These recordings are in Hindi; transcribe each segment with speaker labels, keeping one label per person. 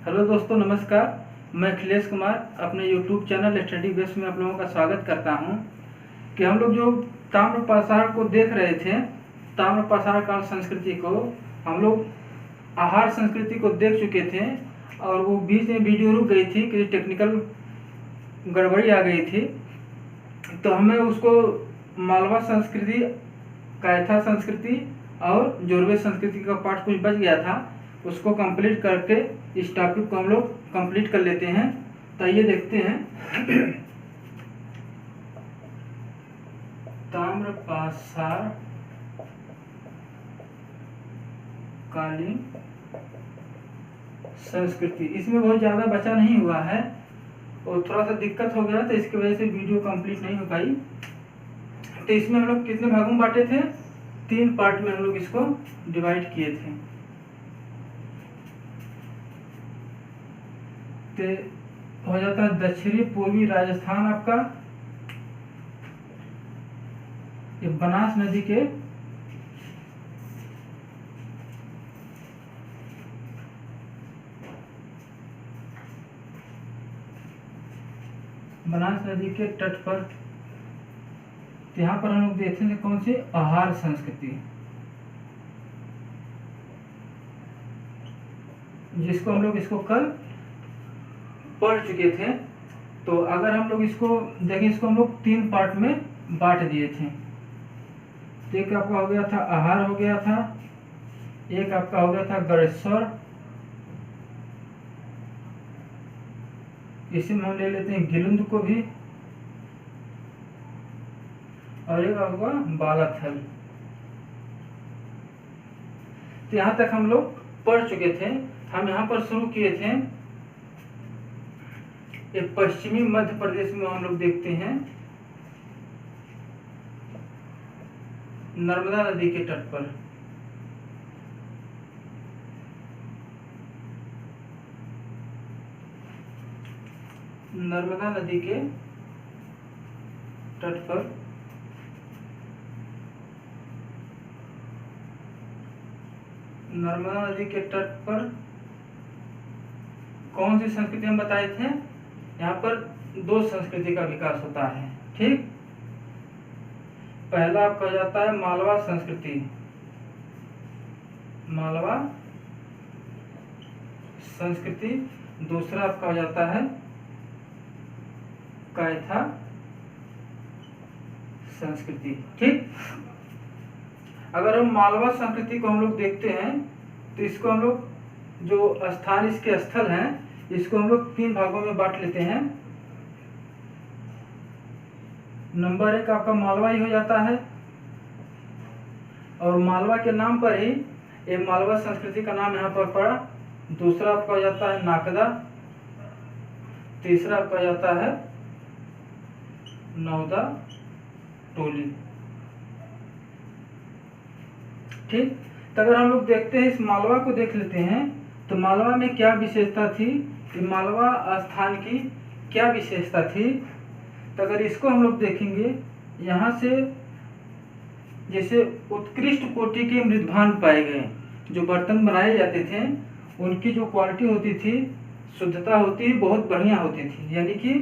Speaker 1: हेलो दोस्तों, नमस्कार। मैं अखिलेश कुमार अपने यूट्यूब चैनल स्टडी बेस में आप लोगों का स्वागत करता हूं कि हम लोग जो ताम्रपाषाण को देख रहे थे, ताम्रपाषाण काल संस्कृति को हम लोग आहार संस्कृति को देख चुके थे और वो बीच में वीडियो रुक गई थी कि टेक्निकल गड़बड़ी आ गई थी। तो हमें उसको मालवा संस्कृति, कायथा संस्कृति और जोरवे संस्कृति का पार्ट कुछ बच गया था, उसको कंप्लीट करके इस टॉपिक को हम लोग कंप्लीट कर लेते हैं। तो ये देखते हैं ताम्रपाषाण कालीन संस्कृति। इसमें बहुत ज़्यादा बचा नहीं हुआ है और थोड़ा सा दिक्कत हो गया तो इसकी वजह से वीडियो कंप्लीट नहीं हो पाई। तो इसमें हम लोग कितने भागों में बांटे थे? 3 पार्ट में हम लोग इसको डिवाइड किए थे। तो हो जाता है दक्षिणी पूर्वी राजस्थान आपका, ये बनास नदी के तट पर, यहाँ पर हम लोग देखेंगे कौन सी आहार संस्कृति, जिसको हम लोग इसको कल पढ़ चुके थे। तो अगर हम लोग इसको देखें, इसको हम लोग 3 पार्ट में बांट दिए थे। एक आपका हो गया था आहार, हो गया था एक आपका हो गया था गणेश्वर, इसी में हम ले लेते हैं गिलुंद को भी, और एक होगा बालाथल। तो यहाँ तक हम लोग पढ़ चुके थे। हम यहाँ पर शुरू किए थे, ये पश्चिमी मध्य प्रदेश में हम लोग देखते हैं नर्मदा नदी के तट पर। नर्मदा नदी के तट पर नर्मदा नदी के तट पर कौन सी संस्कृति हम बताए थे? यहाँ पर 2 संस्कृति का विकास होता है। ठीक, पहला आपका हो जाता है मालवा संस्कृति, मालवा संस्कृति। दूसरा आपका हो जाता है कायथा संस्कृति। ठीक, अगर हम मालवा संस्कृति को हम लोग देखते हैं तो इसको हम लोग, जो स्थान इसके स्थल हैं, इसको हम लोग 3 भागों में बांट लेते हैं। नंबर 1 आपका मालवा ही हो जाता है, और मालवा के नाम पर ही ये मालवा संस्कृति का नाम यहाँ पर पड़ा। दूसरा आपका हो जाता है नाकदा, तीसरा आपका हो जाता है नौदा टोली। ठीक, तो अगर हम लोग देखते हैं, इस मालवा को देख लेते हैं तो मालवा में क्या विशेषता थी, कि मालवा स्थान की क्या विशेषता थी। तो अगर इसको हम लोग देखेंगे, यहाँ से जैसे उत्कृष्ट कोटि के मृदभान पाए गए, जो बर्तन बनाए जाते थे उनकी जो क्वालिटी होती थी, शुद्धता होती, बहुत बढ़िया होती थी, यानी कि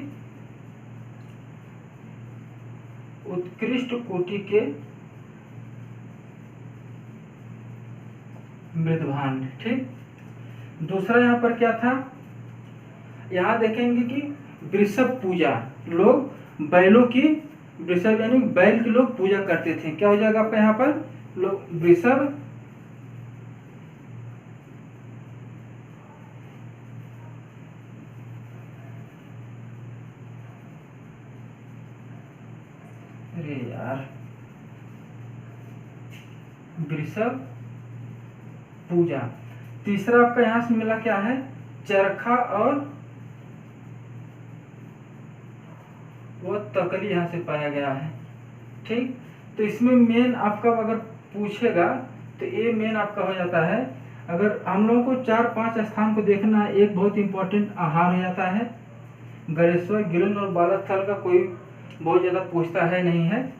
Speaker 1: उत्कृष्ट कोटि के मृदभान। ठीक, दूसरा यहाँ पर क्या था, यहाँ देखेंगे कि वृषभ पूजा, लोग बैलों की, वृषभ यानी बैल की लोग पूजा करते थे। क्या हो जाएगा आपका यहाँ पर, लोग वृषभ, अरे यार, वृषभ पूजा। तीसरा आपका यहाँ से मिला क्या है, चरखा और वो तकली यहाँ से पाया गया है। ठीक, तो इसमें मेन आपका अगर पूछेगा तो ये मेन आपका हो जाता है। अगर हम लोगों को 4-5 स्थान को देखना है, एक बहुत इंपॉर्टेंट आहार हो जाता है गणेश्वर, गिलुंद और बालाथल का कोई बहुत ज़्यादा पूछता है नहीं है।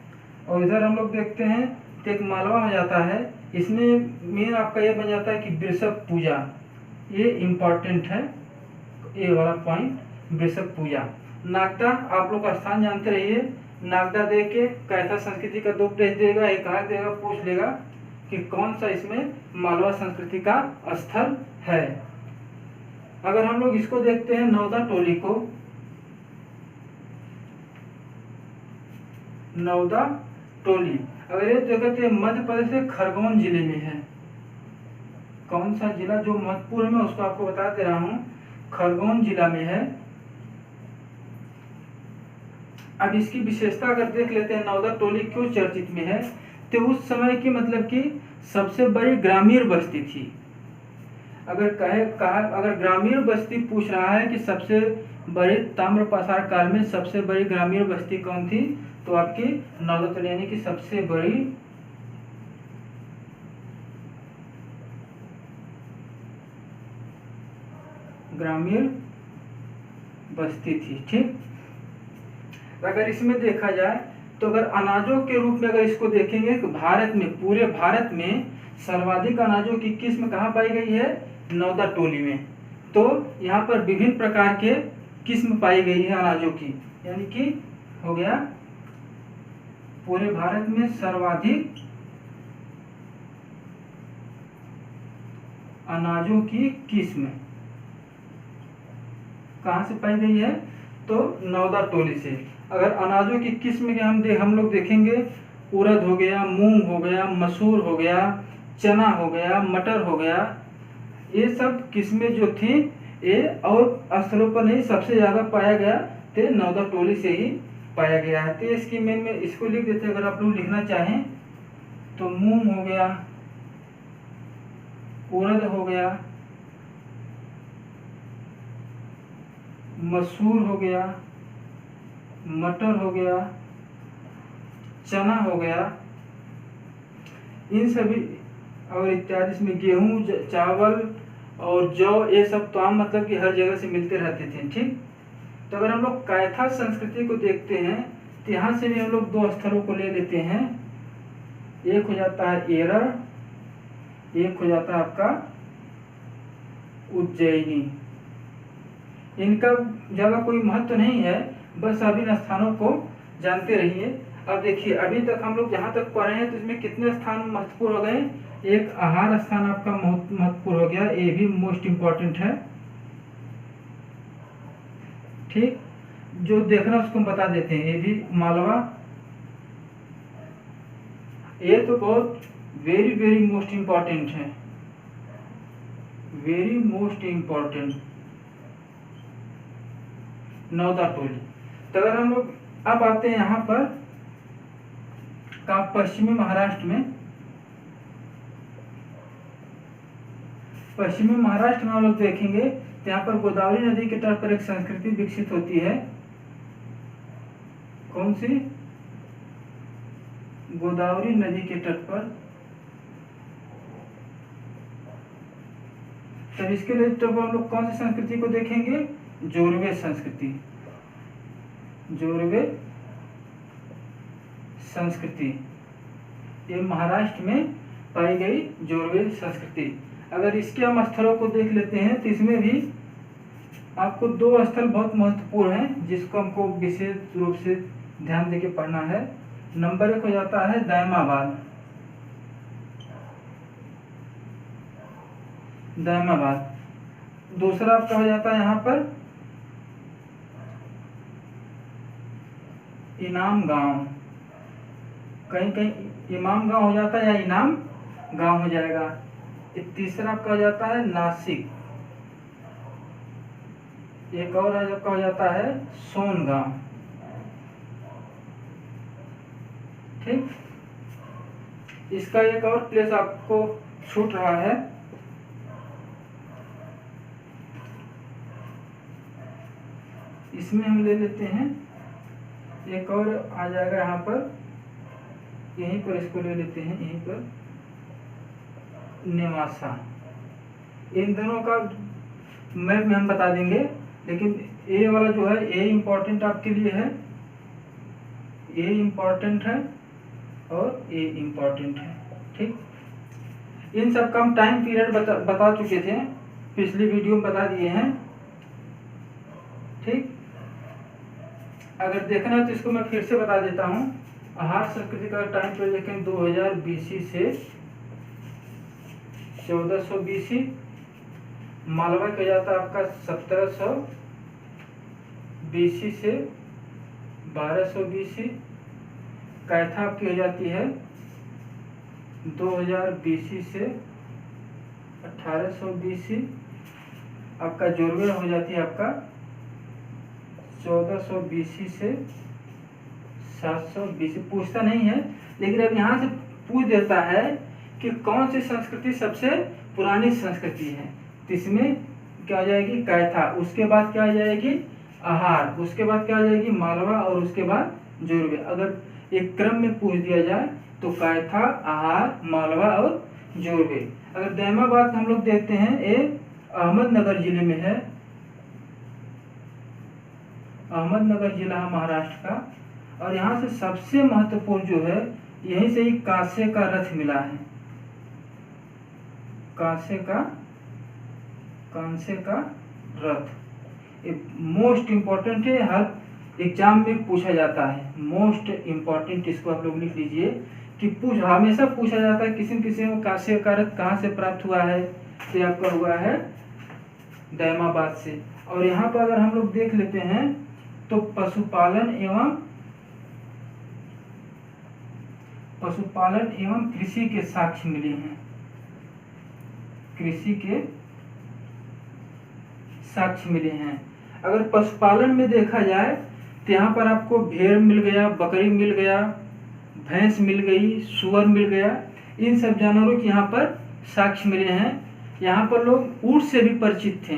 Speaker 1: और इधर हम लोग देखते हैं तो एक मालवा हो जाता है, इसमें मेन आपका ये बन जाता है कि वृषभ पूजा, ये इम्पॉर्टेंट है। ए वाला पॉइंट वृषभ पूजा। नागदा आप लोग का स्थान जानते रहिए, नागदा दे के कैथा संस्कृति का 2 पेज देगा, एक आग देगा, पूछ लेगा कि कौन सा इसमें मालवा संस्कृति का स्थल है। अगर हम लोग इसको देखते हैं नौदा टोली को, नौदा टोली अगर ये जगह तो मध्य प्रदेश के खरगोन जिले में है। कौन सा जिला जो महत्वपूर्ण है उसको आपको बता दे रहा हूँ, खरगोन जिला में है। अब इसकी विशेषता अगर देख लेते हैं, नौदा टोली क्यों चर्चित में है, तो उस समय की मतलब कि सबसे बड़ी ग्रामीण बस्ती थी। अगर ग्रामीण बस्ती पूछ रहा है कि सबसे बड़ी ताम्रपाषाण काल में सबसे बड़ी ग्रामीण बस्ती कौन थी, तो आपकी नौदा टोली यानी कि सबसे बड़ी ग्रामीण बस्ती थी। ठीक, अगर इसमें देखा जाए तो अगर अनाजों के रूप में अगर इसको देखेंगे तो भारत में, पूरे भारत में सर्वाधिक अनाजों की किस्म कहाँ पाई गई है, नौदा टोली में। तो यहाँ पर विभिन्न प्रकार के किस्म पाई गई है अनाजों की, यानी कि हो गया पूरे भारत में सर्वाधिक अनाजों की किस्म कहाँ से पाई गई है, तो नौदा टोली से। अगर अनाजों की किस्म के हम लोग देखेंगे, उड़द हो गया, मूंग हो गया, मसूर हो गया, चना हो गया, मटर हो गया, ये सब किस्में जो थी ये और स्थलों पर नहीं, सबसे ज़्यादा पाया गया तो नौदा टोली से ही पाया गया है। तो इसकी मेन में इसको लिख देते हैं, अगर आप लोग लिखना चाहें तो मूंग हो गया, उड़द हो गया, मसूर हो गया, मटर हो गया, चना हो गया, इन सभी और इत्यादि, इसमें गेहूं, चावल और जौ, ये सब तो आम मतलब कि हर जगह से मिलते रहते थे। ठीक, तो अगर हम लोग कैथा संस्कृति को देखते हैं तो यहाँ से भी हम लोग 2 स्थलों को ले लेते हैं। एक हो जाता है एरर, एक हो जाता है आपका उज्जैनी। इनका ज़्यादा कोई महत्व नहीं है, बस आप इन स्थानों को जानते रहिए। अब देखिए अभी तक हम लोग जहाँ तक पढ़े हैं तो इसमें कितने स्थान महत्वपूर्ण हो गए, एक आहार स्थान आपका महत्वपूर्ण हो गया, ये भी मोस्ट इम्पॉर्टेंट है। ठीक, जो देखना उसको बता देते हैं, ये भी मालवा, ये तो बहुत वेरी वेरी मोस्ट इम्पॉर्टेंट है, वेरी मोस्ट इम्पॉर्टेंट नौदा टोली। तो अगर हम लोग अब आते हैं यहाँ पर का पश्चिमी महाराष्ट्र में, पश्चिमी महाराष्ट्र में हम लोग देखेंगे तो यहाँ पर गोदावरी नदी के तट पर एक संस्कृति विकसित होती है। कौन सी, गोदावरी नदी के तट पर। तब इसके लिए तब हम लोग कौन सी संस्कृति को देखेंगे, जोरवे संस्कृति, जोरवे संस्कृति, ये महाराष्ट्र में पाई गई जोरवे संस्कृति। अगर इसके हम स्थलों को देख लेते हैं तो इसमें भी आपको 2 स्थल बहुत महत्वपूर्ण हैं जिसको हमको विशेष रूप से ध्यान देके पढ़ना है। नंबर 1 हो जाता है दायमाबाद, दायमाबाद। दूसरा आपका हो जाता है यहाँ पर इनाम गांव, कहीं कहीं इमाम गांव हो जाता है या इनाम गांव हो जाएगा। तीसरा आपका हो जाता है नासिक, एक और आपका हो जाता है सोनगांव। ठीक, इसका एक और प्लेस आपको छूट रहा है, इसमें हम ले लेते हैं, एक और आ जाएगा यहाँ पर, यहीं पर इसको ले लेते हैं, यहीं पर नेवासा। इन दोनों का मैप में हम बता देंगे, लेकिन ए वाला जो है ए इम्पोर्टेंट आपके लिए है, ए इम्पोर्टेंट है और ए इम्पोर्टेंट है। ठीक, इन सब का हम टाइम पीरियड बता चुके थे, पिछली वीडियो में बता दिए हैं। ठीक, अगर देखना है तो इसको मैं फिर से बता देता हूँ। आहार संस्कृति का टाइम पीरियड देखें 2000 BC से 1400 BC, मालवा किया जाता है आपका 1700 BC से 1200 BC, कैथा आपकी हो जाती है 2000 BC से 1800 BC, आपका जोरवे हो जाती है आपका 1400 BC से 700 BC। पूछता नहीं है, लेकिन अब यहाँ से पूछ देता है कि कौन सी संस्कृति सबसे पुरानी संस्कृति है। तो इसमें क्या आ जाएगी, कैथा, उसके बाद क्या आ जाएगी, आहार, उसके बाद क्या आ जाएगी, मालवा, और उसके बाद जोरवे। अगर एक क्रम में पूछ दिया जाए तो कैथा, आहार, मालवा और जोरवे। अगर दैमाबाद हम लोग देखते हैं, ये अहमदनगर जिले में है, अहमदनगर जिला है महाराष्ट्र का। और यहाँ से सबसे महत्वपूर्ण जो है, यहीं से ही कांसे का रथ मिला है, कांसे का रथ। मोस्ट इम्पोर्टेंट है, हर एग्जाम में पूछा जाता है, मोस्ट इम्पोर्टेंट, इसको आप लोग लिख लीजिए कि हमेशा पूछा जाता है किसी न किसी में कांसे का रथ कहाँ से प्राप्त हुआ है, तो आपका हुआ है दैमाबाद से। और यहाँ पर अगर हम लोग देख लेते हैं तो पशुपालन एवं कृषि के साक्ष्य मिले हैं, कृषि के साक्ष्य मिले हैं। अगर पशुपालन में देखा जाए तो यहाँ पर आपको भेड़ मिल गया, बकरी मिल गया, भैंस मिल गई, सुअर मिल गया, इन सब जानवरों के यहाँ पर साक्ष्य मिले हैं। यहाँ पर लोग ऊँट से भी परिचित थे,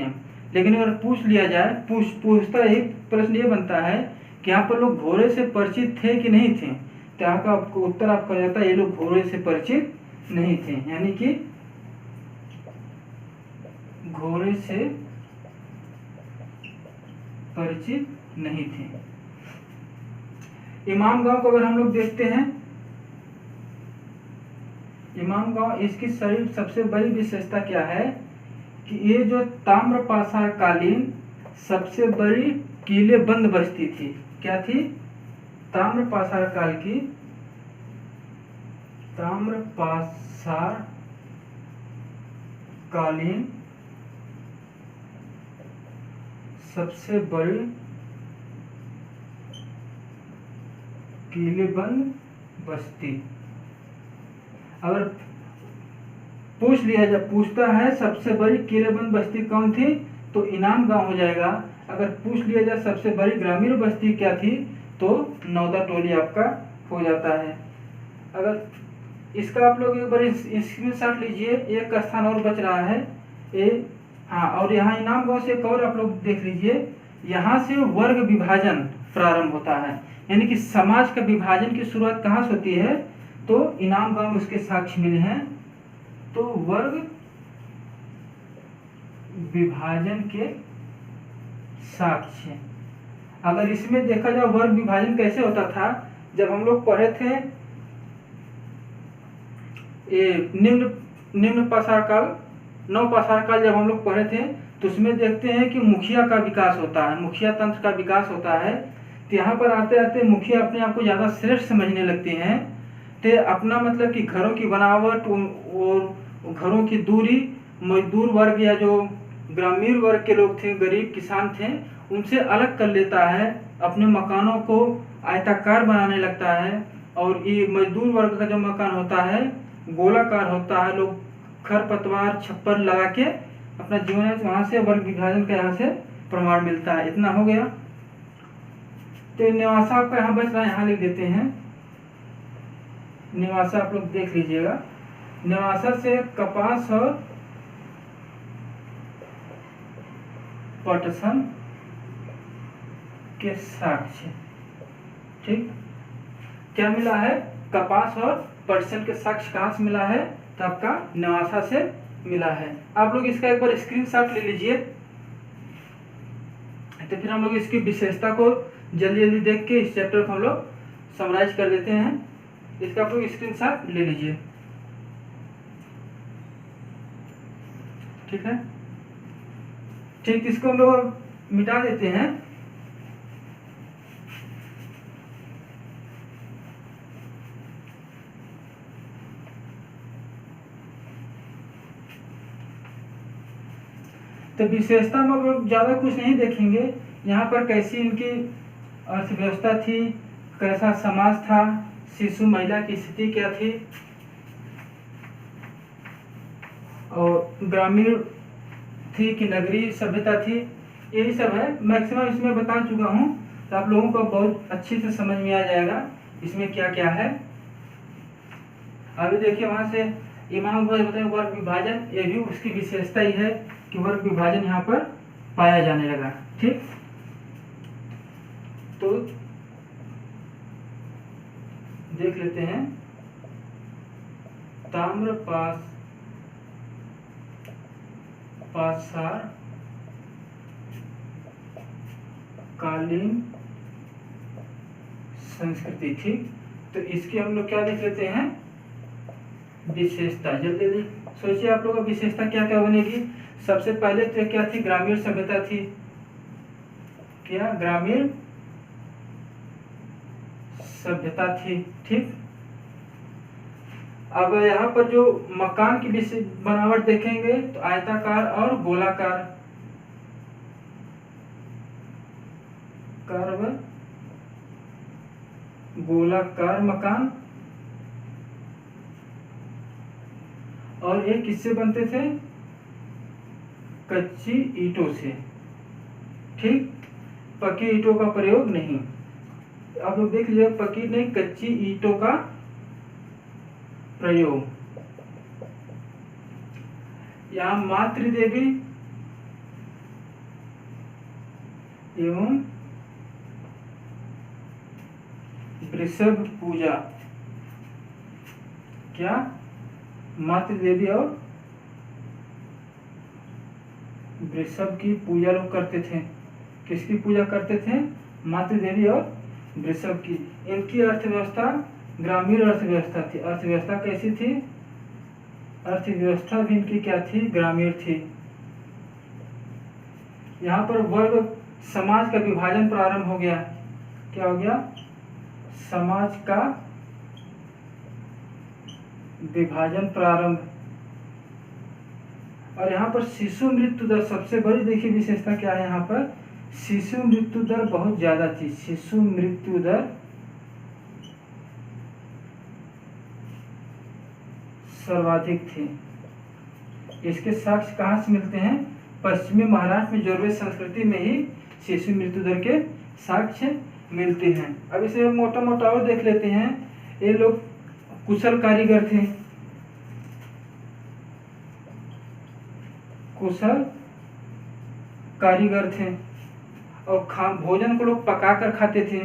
Speaker 1: लेकिन अगर पूछ लिया जाए, पूछता एक प्रश्न ये बनता है कि यहाँ पर लोग घोड़े से परिचित थे कि नहीं थे, तो यहाँ का आपको उत्तर आपका जाता है ये लोग घोड़े से परिचित नहीं थे, यानी कि घोड़े से परिचित नहीं थे। इमाम गांव को अगर हम लोग देखते हैं, इमाम गांव, इसकी सबसे बड़ी विशेषता क्या है कि ये जो ताम्रपाषाण कालीन सबसे बड़ी किलेबंद बस्ती थी। क्या थी? ताम्रपाषाण काल की, ताम्रपाषाण कालीन सबसे बड़ी किलेबंद बस्ती। अगर पूछ लिया, जब पूछता है सबसे बड़ी किलेबंद बस्ती कौन थी, तो इनाम गांव हो जाएगा। अगर पूछ लिया जाए सबसे बड़ी ग्रामीण बस्ती क्या थी, तो नौदा टोली आपका हो जाता है। अगर इसका आप लोग एक बार स्क्रीनशॉट लीजिए, एक स्थान और बच रहा है हाँ, और यहाँ इनाम गांव से एक और आप लोग देख लीजिए, यहाँ से वर्ग विभाजन प्रारंभ होता है, यानी कि समाज का विभाजन की शुरुआत कहाँ से होती है, तो इनाम गांव में उसके साक्ष्य मिले हैं। तो वर्ग विभाजन के साक्ष्य, अगर इसमें देखा जाए वर्ग विभाजन कैसे होता था, जब हम लोग पढ़े थे ये निम्न पाषाण काल, नव पाषाण काल जब हम लोग पढ़े थे, तो उसमें देखते हैं कि मुखिया का विकास होता है, मुखिया तंत्र का विकास होता है। तो यहाँ पर आते आते मुखिया अपने आप को ज़्यादा श्रेष्ठ समझने लगते हैं, तो अपना मतलब कि घरों की बनावट और घरों की दूरी, मजदूर वर्ग या जो ग्रामीण वर्ग के लोग थे, गरीब किसान थे, उनसे अलग कर लेता है, अपने मकानों को आयताकार बनाने लगता है। और ये मजदूर वर्ग का जो मकान होता है गोलाकार होता है, लोग खरपतवार छप्पर लगा के अपना जीवन है, वहाँ से वर्ग विभाजन का यहाँ से प्रमाण मिलता है। इतना हो गया। तो निवासा आपका यहाँ बच रहा है, यहाँ लिख देते हैं निवासा, आप लोग देख लीजिएगा। निवासा से कपास और पटसन के साक्ष्य, ठीक, क्या मिला है, कपास और पटसन के साक्ष्य कहाँ से मिला है, तो आपका निवासा से मिला है। आप लोग इसका एक बार स्क्रीनशॉट ले लीजिए, तो फिर हम लोग इसकी विशेषता को जल्दी जल्दी देख के इस चैप्टर को हम लोग समराइज कर देते हैं। इसका आप लोग स्क्रीनशॉट ले लीजिए, ठीक है। ठीक, इसको हम लोग मिटा देते हैं। तो विशेषता में हम ज़्यादा कुछ नहीं देखेंगे। यहाँ पर कैसी इनकी अर्थव्यवस्था थी, कैसा समाज था, शिशु महिला की स्थिति क्या थी, और ग्रामीण थी कि नगरीय सभ्यता थी, यही सब है। मैक्सिमम इसमें बता चुका हूँ, तो आप लोगों को बहुत अच्छे से समझ में आ जाएगा इसमें क्या क्या है। अभी देखिए वहाँ से इमाम बताए वर्ग विभाजन, ये भी उसकी विशेषता ही है कि वर्ग विभाजन यहाँ पर पाया जाने लगा। ठीक, तो देख लेते हैं ताम्र पाषाण कालीन संस्कृति। ठीक, तो इसकी हम लोग क्या देख लेते हैं, विशेषता। जल्दी जल्दी सोचिए आप लोगों का विशेषता क्या क्या बनेगी। सबसे पहले तो क्या थी, ग्रामीण सभ्यता थी। क्या ग्रामीण सभ्यता थी। ठीक, अब यहाँ पर जो मकान की बनावट देखेंगे तो आयताकार और गोलाकार, गोलाकार मकान, और ये किससे बनते थे, कच्ची ईंटों से। ठीक, पक्की ईंटों का प्रयोग नहीं। आप लोग देख लीजिए, पक्की नहीं, कच्ची ईंटों का प्रयोग। यहाँ मातृदेवी एवं वृषभ पूजा। क्या, मातृदेवी और वृषभ की पूजा लोग करते थे। किसकी पूजा करते थे, मातृदेवी और वृषभ की। इनकी अर्थव्यवस्था ग्रामीण अर्थव्यवस्था थी। अर्थव्यवस्था कैसी थी, अर्थव्यवस्था भी इनकी क्या थी, ग्रामीण थी। यहाँ पर वर्ग समाज का विभाजन प्रारंभ हो गया। क्या हो गया, समाज का विभाजन प्रारंभ। और यहाँ पर शिशु मृत्यु दर सबसे बड़ी देखिए विशेषता क्या है, यहाँ पर शिशु मृत्यु दर बहुत ज्यादा थी। शिशु मृत्यु दर सर्वाधिक थी। इसके साक्ष्य कहाँ से मिलते हैं, पश्चिमी महाराष्ट्र में जोरवे संस्कृति में ही शिशु मृत्यु दर के साक्ष्य मिलते हैं। अब इसे मोटा मोटा और देख लेते हैं। ये लोग कुशल कारीगर थे, कुशल कारीगर थे, और भोजन को लोग पका कर खाते थे।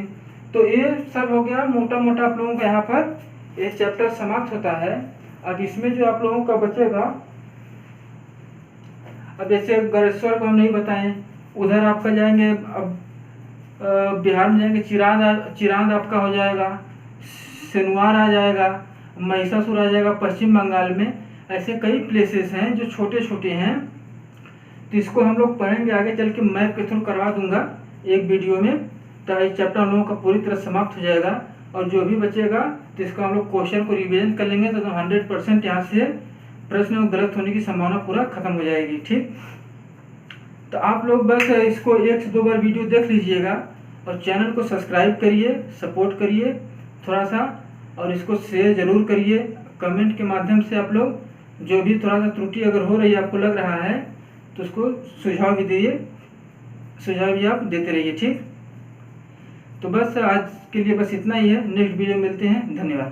Speaker 1: तो ये सब हो गया मोटा मोटा आप लोगों का। यहाँ पर ये चैप्टर समाप्त होता है। अब इसमें जो आप लोगों का बचेगा, अब जैसे गरेश्वर को हम नहीं बताएं, उधर आपका जाएंगे, अब बिहार में जाएंगे, चिरांद आपका हो जाएगा, सिनवार आ जाएगा, महिषासुर आ जाएगा पश्चिम बंगाल में। ऐसे कई प्लेसेस हैं जो छोटे छोटे हैं। तो इसको हम लोग पढ़ेंगे आगे चल के, मैप के थ्रू करवा दूंगा एक वीडियो में। तो इस चैप्टर हम लोगों का पूरी तरह समाप्त हो जाएगा। और जो भी बचेगा तो इसको हम लोग क्वेश्चन को रिवीजन कर लेंगे, तो 100% यहाँ से प्रश्न गलत होने की संभावना पूरा खत्म हो जाएगी। ठीक, तो आप लोग बस इसको 1 से 2 बार वीडियो देख लीजिएगा, और चैनल को सब्सक्राइब करिए, सपोर्ट करिए थोड़ा सा, और इसको शेयर जरूर करिए। कमेंट के माध्यम से आप लोग जो भी थोड़ा सा त्रुटि अगर हो रही है, आपको लग रहा है, तो उसको सुझाव भी दीजिए, सुझाव भी आप देते रहिए। ठीक, तो बस आज के लिए बस इतना ही है। नेक्स्ट वीडियो मिलते हैं, धन्यवाद।